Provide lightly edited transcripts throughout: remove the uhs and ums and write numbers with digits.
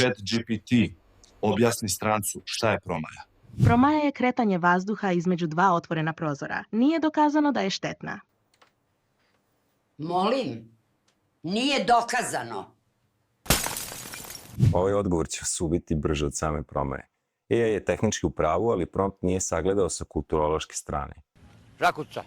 ChatGPT, objasni strancu šta je promaja. Promaja je kretanje vazduha između dva otvorena prozora. Nije dokazano da je štetna. Molim, nije dokazano. Ovaj odgovor će vas ubiti brže od same promaje. AI je tehnički u pravu, ali prompt nije sagledao sa kulturološke strane. Žakuca.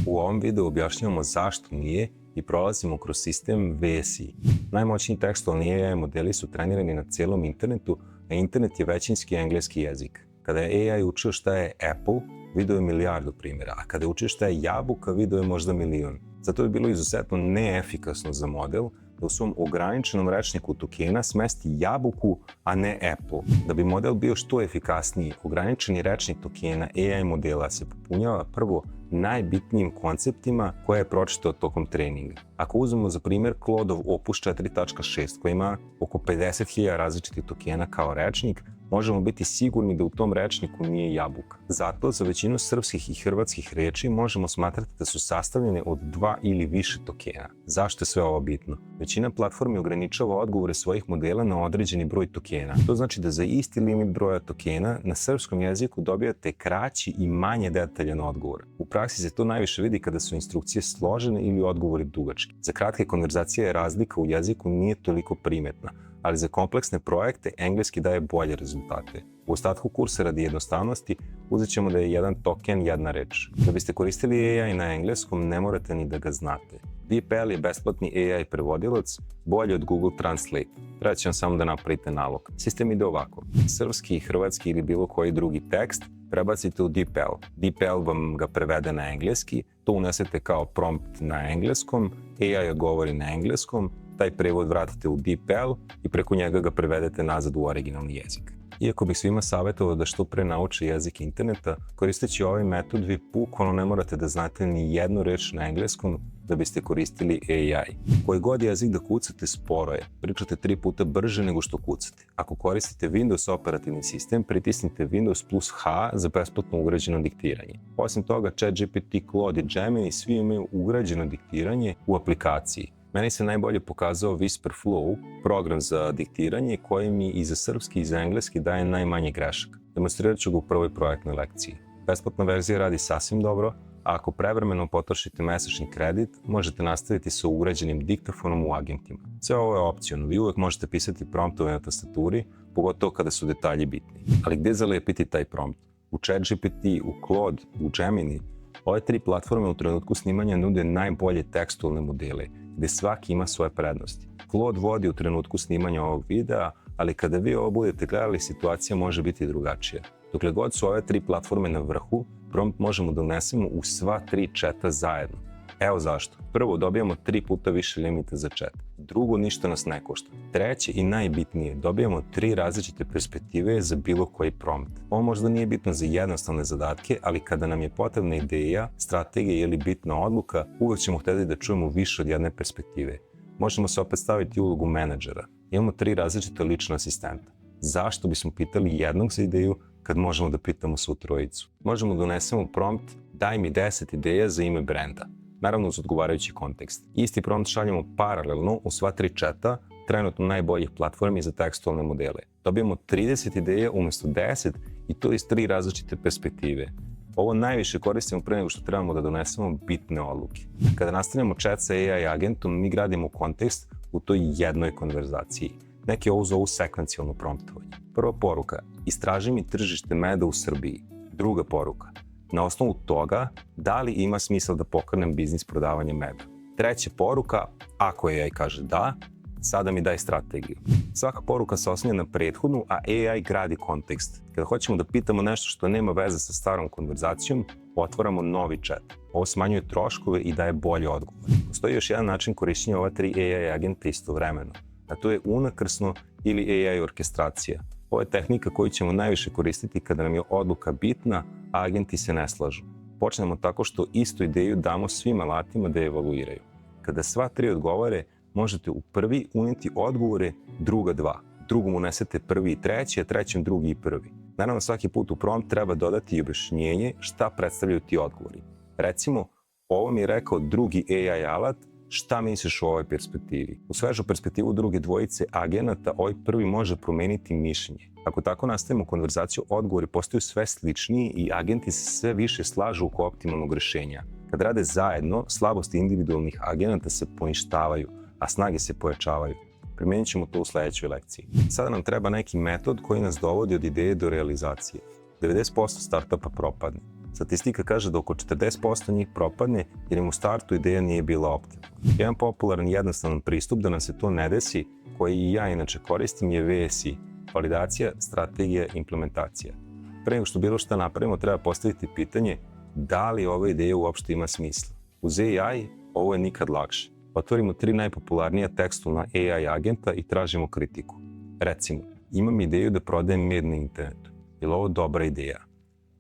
U ovom videu objašnjavamo zašto nije i prolazimo kroz sistem VSI. Najmoćniji tekstualni AI modeli su trenirani na cijelom internetu, a internet je većinski engleski jezik. Kada je AI učio šta je Apple, video je milijardu primjera, a kada je učio šta je jabuka, video je možda milion. Zato je bilo izuzetno neefikasno za model da u svom ograničenom rečniku tokena smesti jabuku, a ne Apple. Da bi model bio što efikasniji, ograničeni rečnik tokena AI modela se popunjava prvo najbitnijim konceptima koje je pročitao tokom treninga. Ako uzmemo za primjer Claudeov Opus 4.6 koji ima oko 50.000 različitih tokena kao rečnik, možemo biti sigurni da u tom rečniku nije jabuka. Zato za većinu srpskih i hrvatskih reči možemo smatrati da su sastavljene od 2 ili više tokena. Zašto je sve ovo bitno? Većina platformi ograničava odgovore svojih modela na određeni broj tokena. To znači da za isti limit broja tokena na srpskom jeziku dobijate kraći i manje detaljan odgovor. U praksi se to najviše vidi kada su instrukcije složene ili odgovori dugački. Za kratke konverzacije razlika u jeziku nije toliko primetna, ali za kompleksne projekte engleski daje bolje rezultate. U ostatku kursa radi jednostavnosti uzet ćemo da je jedan token jedna reč. Da biste koristili AI na engleskom ne morate ni da ga znate. DeepL je besplatni AI prevodilac, bolji od Google Translate. Treba će vam samo da napravite nalog. Sistem ide ovako. Srpski, hrvatski ili bilo koji drugi tekst prebacite u DeepL. DeepL vam ga prevede na engleski, to unesete kao prompt na engleskom, AI govori na engleskom, taj prevod vratite u DeepL i preko njega ga prevedete nazad u originalni jezik. Iako bih svima savjetovao da što pre nauče jezik interneta, koristeći ovaj metod vi bukvalno ne morate da znate ni jednu reč na engleskom da biste koristili AI. Koji god jezik da kucate sporo je, pričate 3 puta brže nego što kucate. Ako koristite Windows operativni sistem, pritisnite Windows plus H za besplatno ugrađeno diktiranje. Osim toga, ChatGPT, Claude i Gemini svi imaju ugrađeno diktiranje u aplikaciji. Meni se najbolje pokazao Whisperflow, program za diktiranje koji mi i za srpski i za engleski daje najmanje grešaka. Demonstrirat ću ga u prvoj projektnoj lekciji. Besplatna verzija radi sasvim dobro, a ako prevremeno potrošite mesečni kredit, možete nastaviti sa ugrađenim diktafonom u agentima. Sve ovo je opcionalno, vi uvek možete pisati promptove na tastaturi, pogotovo kada su detalji bitni. Ali gde zalepiti taj prompt? U ChatGPT, u Claude, u Gemini, ove 3 platforme u trenutku snimanja nude najbolje tekstualne modele, gde svaki ima svoje prednosti. Claude vodi u trenutku snimanja ovog videa, ali kada vi ovo budete gledali, situacija može biti drugačija. Dokle god su ove 3 platforme na vrhu, prompt možemo da unesemo u sva 3 četa zajedno. Evo zašto. Prvo, dobijamo 3 puta više limita za chat. Drugo, ništa nas ne košta. Treće i najbitnije, dobijamo 3 različite perspektive za bilo koji prompt. Ovo možda nije bitno za jednostavne zadatke, ali kada nam je potrebna ideja, strategija ili bitna odluka, uvek ćemo htjeti da čujemo više od jedne perspektive. Možemo se opet staviti u ulogu menadžera. Imamo 3 različite lična asistenta. Zašto bismo pitali jednog za ideju kad možemo da pitamo svu trojicu? Možemo da unesemo prompt daj mi 10 ideja za ime brenda. Naravno uz odgovarajući kontekst. Isti prompt šaljemo paralelno u sva 3 četa trenutno najboljih platformi za tekstualne modele. Dobijemo 30 ideja umjesto 10 i to iz 3 različite perspektive. Ovo najviše koristimo pre nego što trebamo da donesemo bitne odluke. Kada nastavljamo chat sa AI agentom, mi gradimo kontekst u toj jednoj konverzaciji. Neki ovo zovu sekvencijalno promptovanje. Prva poruka, istraži mi tržište meda u Srbiji. Druga poruka, na osnovu toga, da li ima smisla da pokrenem biznis prodavanja meda. Treća poruka, ako AI kaže da, sada mi daj strategiju. Svaka poruka se oslanja na prethodnu, a AI gradi kontekst. Kada hoćemo da pitamo nešto što nema veze sa starom konverzacijom, otvaramo novi chat. Ovo smanjuje troškove i daje bolje odgovore. Postoji još jedan način korišćenja ova 3 AI agenta istovremeno, a to je unakrsno ili AI orkestracija. Ovo je tehnika koju ćemo najviše koristiti kada nam je odluka bitna, a agenti se ne slažu. Počnemo tako što istu ideju damo svim alatima da je evaluiraju. Kada sva 3 odgovore, možete u prvi unijeti odgovore druga 2. Drugom unesete prvi i treći, a trećem drugi i prvi. Naravno, svaki put u prompt treba dodati i objašnjenje šta predstavljaju ti odgovori. Recimo, ovo mi je rekao drugi AI alat, Šta misliš o ovoj perspektivi? U svežu perspektivu druge dvojice agenata, ovaj prvi može promeniti mišljenje. Ako tako nastavimo konverzaciju, odgovori postaju sve sličniji i agenti se sve više slažu oko optimalnog rešenja. Kad rade zajedno, slabosti individualnih agenata se poništavaju, a snage se pojačavaju. Primenit ćemo to u sledećoj lekciji. Sada nam treba neki metod koji nas dovodi od ideje do realizacije. 90% startupa propadne. Statistika kaže da oko 40% njih propadne jer im u startu ideja nije bila optimalna. Jedan popularan i jednostavan pristup da nam se to ne desi, koji i ja inače koristim, je VSI. Validacija, strategija, implementacija. Pre nego što bilo šta napravimo, treba postaviti pitanje da li ova ideja uopšte ima smisla. Uz AI ovo je nikad lakše. Otvorimo 3 najpopularnija tekstualna AI agenta i tražimo kritiku. Recimo, imam ideju da prodajem med na internetu. Je li ovo dobra ideja?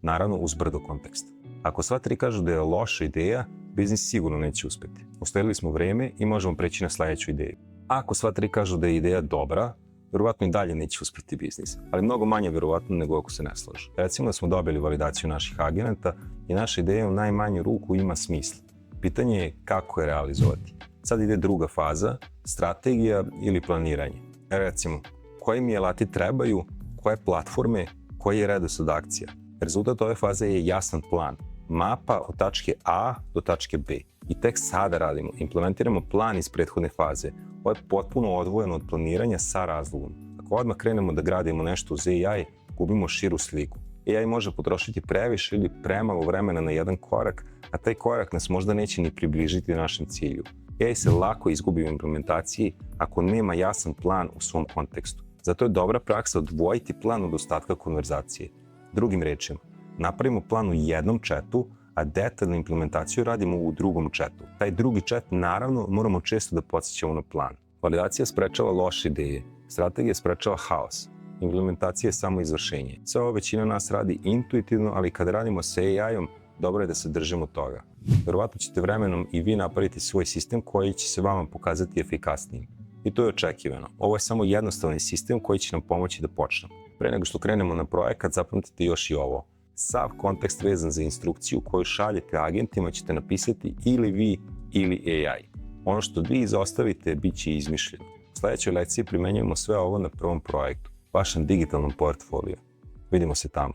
Naravno, uz brdo konteksta. Ako sva 3 kažu da je loša ideja, biznis sigurno neće uspeti. Uštedili smo vreme i možemo preći na sledeću ideju. Ako sva 3 kažu da je ideja dobra, verovatno i dalje neće uspeti biznis, ali mnogo manje verovatno nego ako se ne slažu. Recimo da smo dobili validaciju naših agenata i naša ideja u najmanju ruku ima smisla. Pitanje je kako je realizovati. Sad ide druga faza, strategija ili planiranje. Recimo, koji mi alati trebaju, koje platforme, koji je redosled akcija. Rezultat ove faze je jasan plan, mapa od tačke A do tačke B. I tek sada radimo, implementiramo plan iz prethodne faze. Ovo je potpuno odvojeno od planiranja sa razlogom. Ako odmah krenemo da gradimo nešto uz AI, gubimo širu sliku. AI može potrošiti previše ili premalo vremena na jedan korak, a taj korak nas možda neće ni približiti našem cilju. AI se lako izgubi u implementaciji ako nema jasan plan u svom kontekstu. Zato je dobra praksa odvojiti plan od ostatka konverzacije. Drugim rečima, napravimo plan u jednom chatu, a detaljnu implementaciju radimo u drugom chatu. Taj drugi chat, naravno, moramo često da podsjećamo na plan. Validacija sprečava loše ideje, strategija sprečava haos, implementacija je samo izvršenje. Sve ovo većina nas radi intuitivno, ali kad radimo sa AI-om, dobro je da se držimo toga. Verovatno ćete vremenom i vi napraviti svoj sistem koji će se vama pokazati efikasnijim. I to je očekivano. Ovo je samo jednostavni sistem koji će nam pomoći da počnemo. Pre nego što krenemo na projekat, zapamtite još i ovo. Sav kontekst vezan za instrukciju koju šaljete agentima ćete napisati ili vi ili AI. Ono što vi izostavite bit će izmišljeno. U sledećoj lekciji primenjujemo sve ovo na prvom projektu, vašem digitalnom portfoliju. Vidimo se tamo.